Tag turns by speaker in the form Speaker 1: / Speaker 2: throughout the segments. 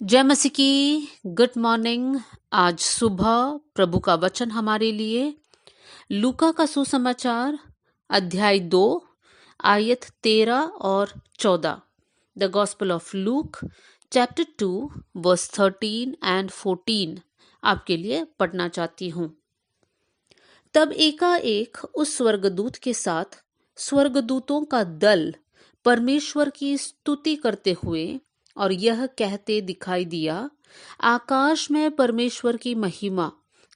Speaker 1: जय मसीह की। Good morning. आज सुबह प्रभु का वचन हमारे लिए लूका का सुसमाचार अध्याय 2 आयत 13 और 14। The Gospel of Luke chapter 2 verse 13 and 14 आपके लिए पढ़ना चाहती हूँ। तब एकाएक उस स्वर्गदूत के साथ स्वर्गदूतों का दल परमेश्वर की स्तुति करते हुए और यह कहते दिखाई दिया, आकाश में परमेश्वर की महिमा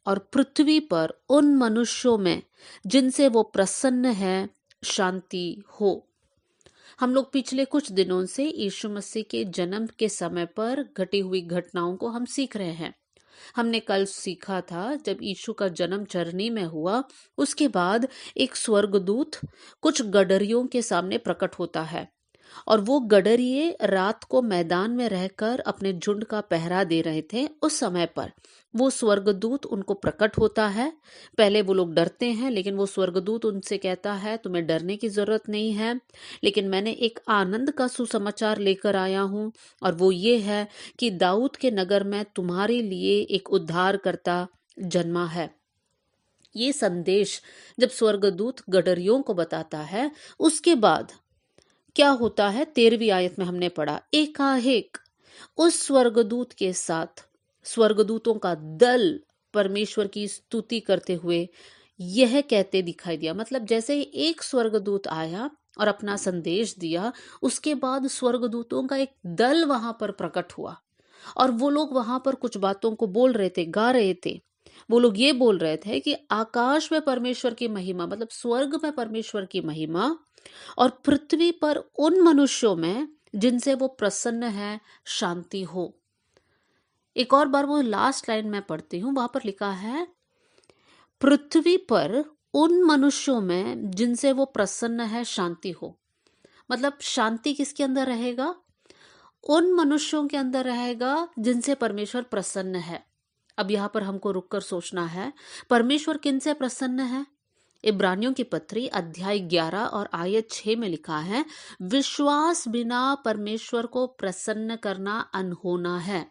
Speaker 1: और पृथ्वी पर उन मनुष्यों में जिनसे वो प्रसन्न है शांति हो। हम लोग पिछले कुछ दिनों से यीशु मसीह के जन्म के समय पर घटी हुई घटनाओं को हम सीख रहे हैं। हमने कल सीखा था जब यीशु का जन्म चरनी में हुआ, उसके बाद एक स्वर्गदूत कुछ गडरियों के सामने प्रकट होता है और वो गडरिये रात को मैदान में रहकर अपने झुंड का पहरा दे रहे थे। उस समय पर वो स्वर्गदूत उनको प्रकट होता है। पहले वो लोग डरते हैं, लेकिन वो स्वर्गदूत उनसे कहता है तुम्हें डरने की जरूरत नहीं है, लेकिन मैंने एक आनंद का सुसमाचार लेकर आया हूं और वो ये है कि दाऊद के नगर में तुम्हारे लिए एक उद्धारकर्ता जन्मा है। ये संदेश जब स्वर्गदूत गडरियों को बताता है, उसके बाद क्या होता है 13वीं आयत में हमने पढ़ा, एकाएक उस स्वर्गदूत के साथ स्वर्गदूतों का दल परमेश्वर की स्तुति करते हुए यह कहते दिखाई दिया। मतलब जैसे ही एक स्वर्गदूत आया और अपना संदेश दिया, उसके बाद स्वर्गदूतों का एक दल वहां पर प्रकट हुआ और वो लोग वहां पर कुछ बातों को बोल रहे थे, गा रहे थे। वो लोग ये बोल रहे थे कि आकाश में परमेश्वर की महिमा, मतलब स्वर्ग में परमेश्वर की महिमा और पृथ्वी पर उन मनुष्यों में जिनसे वो प्रसन्न है शांति हो। एक और बार वो लास्ट लाइन में पढ़ती हूँ, वहां पर लिखा है पृथ्वी पर उन मनुष्यों में जिनसे वो प्रसन्न है शांति हो। मतलब शांति किसके अंदर रहेगा? उन मनुष्यों के अंदर रहेगा जिनसे परमेश्वर प्रसन्न है। अब यहाँ पर हमको रुककर सोचना है, परमेश्वर किनसे प्रसन्न है? इब्रानियों की पत्री अध्याय 11 और आयत 6 में लिखा है, विश्वास बिना परमेश्वर को प्रसन्न करना अनहोना है।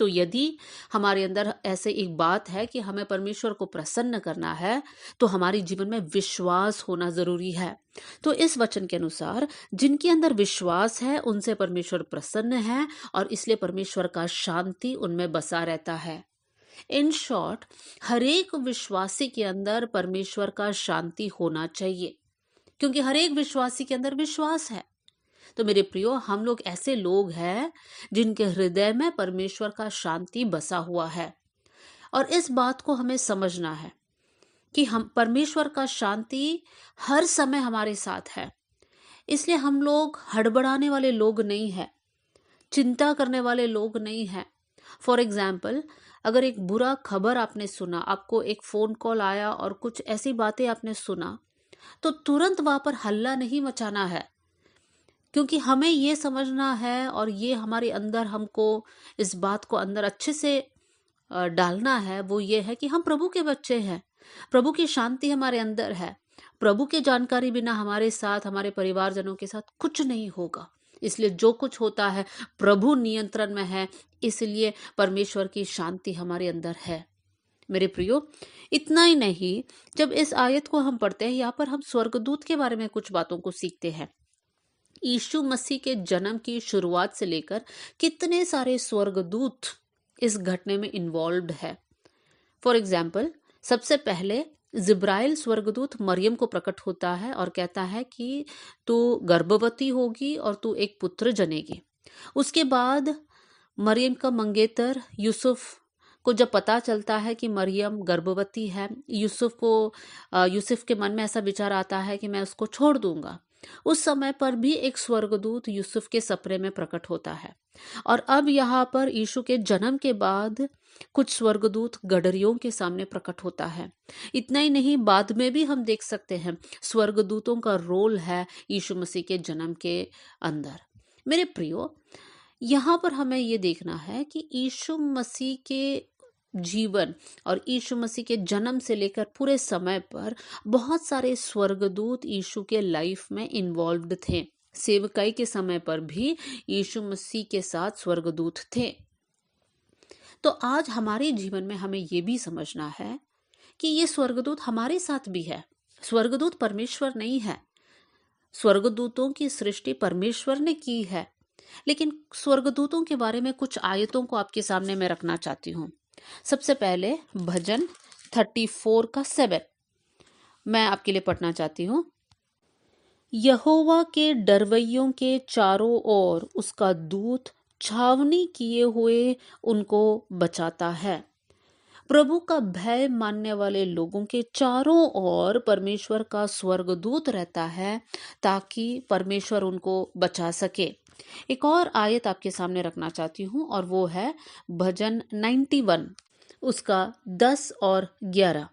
Speaker 1: तो यदि हमारे अंदर ऐसे एक बात है कि हमें परमेश्वर को प्रसन्न करना है, तो हमारे जीवन में विश्वास होना जरूरी है। तो इस वचन के अनुसार जिनके अंदर विश्वास है उनसे परमेश्वर प्रसन्न है और इसलिए परमेश्वर का शांति उनमें बसा रहता है। इन शॉर्ट, हरेक विश्वासी के अंदर परमेश्वर का शांति होना चाहिए, क्योंकि हरेक विश्वासी के अंदर विश्वास है। तो मेरे प्रियो, हम लोग ऐसे लोग हैं जिनके हृदय में परमेश्वर का शांति बसा हुआ है और इस बात को हमें समझना है कि हम परमेश्वर का शांति हर समय हमारे साथ है। इसलिए हम लोग हड़बड़ाने वाले लोग नहीं हैं, चिंता करने वाले लोग नहीं हैं। फॉर एग्जाम्पल, अगर एक बुरा खबर आपने सुना, आपको एक फोन कॉल आया और कुछ ऐसी बातें आपने सुना, तो तुरंत वहां पर हल्ला नहीं मचाना है, क्योंकि हमें ये समझना है और ये हमारे अंदर हमको इस बात को अंदर अच्छे से डालना है। वो ये है कि हम प्रभु के बच्चे हैं, प्रभु की शांति हमारे अंदर है। प्रभु की जानकारी बिना हमारे साथ, हमारे परिवारजनों के साथ कुछ नहीं होगा। इसलिए जो कुछ होता है प्रभु नियंत्रण में है, इसलिए परमेश्वर की शांति हमारे अंदर है। मेरे प्रियो, इतना ही नहीं, जब इस आयत को हम पढ़ते हैं, यहाँ पर हम स्वर्गदूत के बारे में कुछ बातों को सीखते हैं। यीशु मसीह के जन्म की शुरुआत से लेकर कितने सारे स्वर्गदूत इस घटने में इन्वॉल्व्ड है। फॉर एग्जाम्पल, सबसे पहले जिब्राइल स्वर्गदूत मरियम को प्रकट होता है और कहता है कि तू गर्भवती होगी और तू एक पुत्र जनेगी। उसके बाद मरियम का मंगेतर यूसुफ को जब पता चलता है कि मरियम गर्भवती है, यूसुफ के मन में ऐसा विचार आता है कि मैं उसको छोड़ दूंगा। उस समय पर भी एक स्वर्गदूत यूसुफ के सपने में प्रकट होता है। और अब यहाँ पर यीशु के जन्म के बाद कुछ स्वर्गदूत गडरियों के सामने प्रकट होता है। इतना ही नहीं, बाद में भी हम देख सकते हैं स्वर्गदूतों का रोल है यीशु मसीह के जन्म के अंदर। मेरे प्रियो, यहाँ पर हमें ये देखना है कि यीशु मसीह के जीवन और यीशु मसीह के जन्म से लेकर पूरे समय पर बहुत सारे स्वर्गदूत यीशु के लाइफ में इन्वॉल्व्ड थे। सेवकाई के समय पर भी यीशु मसीह के साथ स्वर्गदूत थे। तो आज हमारे जीवन में हमें ये भी समझना है कि ये स्वर्गदूत हमारे साथ भी है। स्वर्गदूत परमेश्वर नहीं है। स्वर्गदूतों की सृष्टि परमेश्वर ने की है, लेकिन स्वर्गदूतों के बारे में कुछ आयतों को आपके सामने मैं रखना चाहती हूँ। सबसे पहले भजन 34 का 7 मैं आपके लिए पढ़ना चाहती हूँ। यहोवा के डरवैयों के चारों ओर उसका दूत छावनी किए हुए उनको बचाता है। प्रभु का भय मानने वाले लोगों के चारों ओर परमेश्वर का स्वर्गदूत रहता है ताकि परमेश्वर उनको बचा सके। एक और आयत आपके सामने रखना चाहती हूँ और वो है भजन 91 उसका 10 और 11।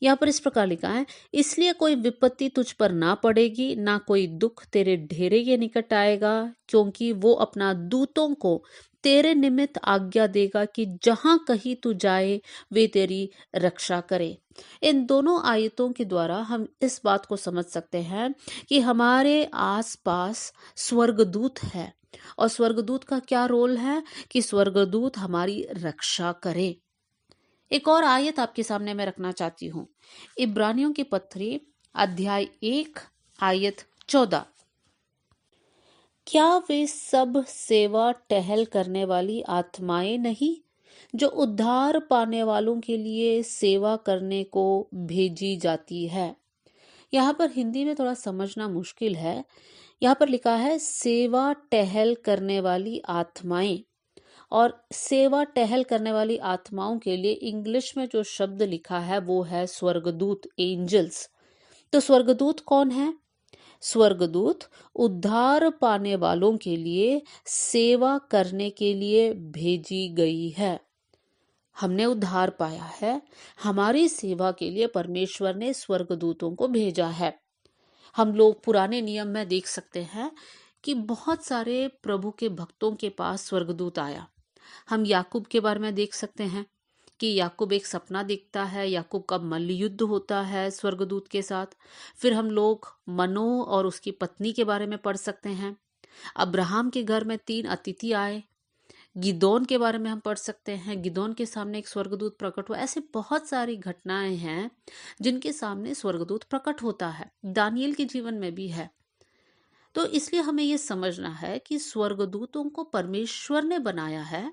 Speaker 1: यहाँ पर इस प्रकार लिखा है, इसलिए कोई विपत्ति तुझ पर ना पड़ेगी, ना कोई दुख तेरे ढेरे के निकट आएगा, क्योंकि वो अपना दूतों को तेरे निमित्त आज्ञा देगा कि जहां कहीं तू जाए वे तेरी रक्षा करे। इन दोनों आयतों के द्वारा हम इस बात को समझ सकते हैं कि हमारे आसपास स्वर्गदूत है, और स्वर्गदूत का क्या रोल है कि स्वर्गदूत हमारी रक्षा करे। एक और आयत आपके सामने मैं रखना चाहती हूँ, इब्रानियों की पत्री अध्याय 1 आयत 14। क्या वे सब सेवा टहल करने वाली आत्माएं नहीं जो उद्धार पाने वालों के लिए सेवा करने को भेजी जाती है। यहाँ पर हिंदी में थोड़ा समझना मुश्किल है। यहाँ पर लिखा है सेवा टहल करने वाली आत्माएं, और सेवा टहल करने वाली आत्माओं के लिए इंग्लिश में जो शब्द लिखा है वो है स्वर्गदूत, एंजल्स। तो स्वर्गदूत कौन है? स्वर्गदूत उद्धार पाने वालों के लिए सेवा करने के लिए भेजी गई है। हमने उद्धार पाया है, हमारी सेवा के लिए परमेश्वर ने स्वर्गदूतों को भेजा है। हम लोग पुराने नियम में देख सकते हैं कि बहुत सारे प्रभु के भक्तों के पास स्वर्गदूत आया। हम याकूब के बारे में देख सकते हैं कि याकूब एक सपना देखता है, याकूब का मल्ल युद्ध होता है स्वर्गदूत के साथ। फिर हम लोग मनोह और उसकी पत्नी के बारे में पढ़ सकते हैं। अब्राहम के घर में 3 अतिथि आए। गिदोन के बारे में हम पढ़ सकते हैं, गिदोन के सामने एक स्वर्गदूत प्रकट हुआ। ऐसे बहुत सारी घटनाएं हैं जिनके सामने स्वर्गदूत प्रकट होता है। दानियल के जीवन में भी है। तो इसलिए हमें ये समझना है कि स्वर्गदूतों को परमेश्वर ने बनाया है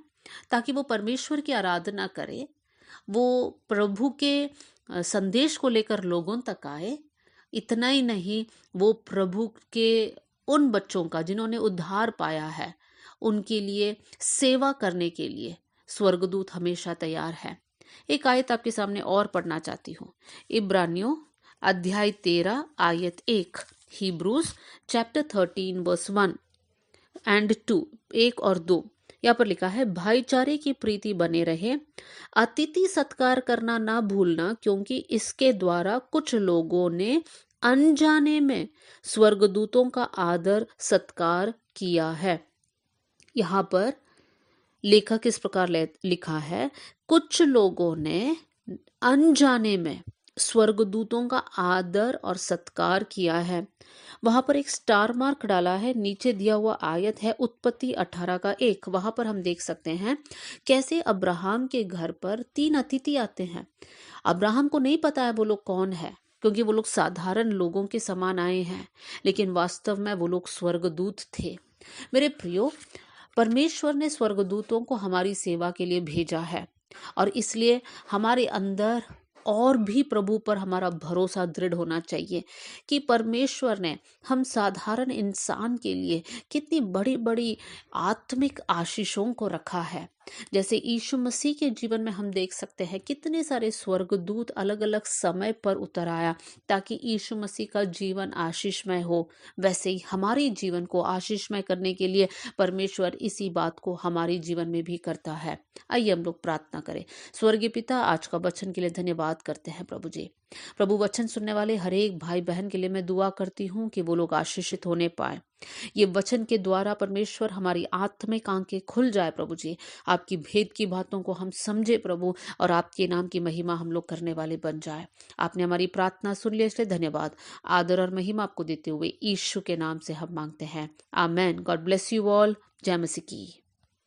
Speaker 1: ताकि वो परमेश्वर की आराधना करे, वो प्रभु के संदेश को लेकर लोगों तक आए। इतना ही नहीं, वो प्रभु के उन बच्चों का जिन्होंने उद्धार पाया है उनके लिए सेवा करने के लिए स्वर्गदूत हमेशा तैयार है। एक आयत आपके सामने और पढ़ना चाहती हूँ, इब्रानियों अध्याय 13 आयत 1, हिब्रूज चैप्टर 13 वर्स 1 एंड 2, 1 और 2। यहाँ पर लिखा है, भाईचारे की प्रीति बने रहे, अतिथि सत्कार करना ना भूलना, क्योंकि इसके द्वारा कुछ लोगों ने अनजाने में स्वर्गदूतों का आदर सत्कार किया है। यहाँ पर लेखक इस प्रकार लिखा है, कुछ लोगों ने अनजाने में स्वर्गदूतों का आदर और सत्कार किया है। वहां पर एक स्टार मार्क डाला है। नीचे दिया हुआ आयत है उत्पत्ति 18 का 1। वहां पर हम देख सकते हैं कैसे अब्राहम के घर पर 3 अतिथि आते हैं। अब्राहम को नहीं पता है वो लोग कौन है, क्योंकि वो लोग साधारण लोगों के समान आए हैं, लेकिन वास्तव में वो लोग स्वर्गदूत थे। मेरे प्रियो, परमेश्वर ने स्वर्गदूतों को हमारी सेवा के लिए भेजा है, और इसलिए हमारे अंदर और भी प्रभु पर हमारा भरोसा दृढ़ होना चाहिए कि परमेश्वर ने हम साधारण इंसान के लिए कितनी बड़ी बड़ी आत्मिक आशीषों को रखा है। जैसे यीशु मसीह के जीवन में हम देख सकते हैं कितने सारे स्वर्गदूत अलग अलग समय पर उतर आया ताकि यीशु मसीह का जीवन आशीषमय हो। वैसे ही हमारे जीवन को आशीषमय करने के लिए परमेश्वर इसी बात को हमारे जीवन में भी करता है। आइए हम लोग प्रार्थना करें। स्वर्गीय पिता, आज का वचन के लिए धन्यवाद करते हैं प्रभु जी। प्रभु वचन सुनने वाले हर एक भाई बहन के लिए मैं दुआ करती हूँ कि वो लोग आशीषित होने पाए। ये वचन के द्वारा परमेश्वर हमारी आत्मिक आंखें खुल जाए प्रभु जी, आपकी भेद की बातों को हम समझे प्रभु, और आपके नाम की महिमा हम लोग करने वाले बन जाए। आपने हमारी प्रार्थना सुन ली, इसलिए धन्यवाद। आदर और महिमा आपको देते हुए यीशु के नाम से हम मांगते हैं, amen. God bless you all. जय मसीह की।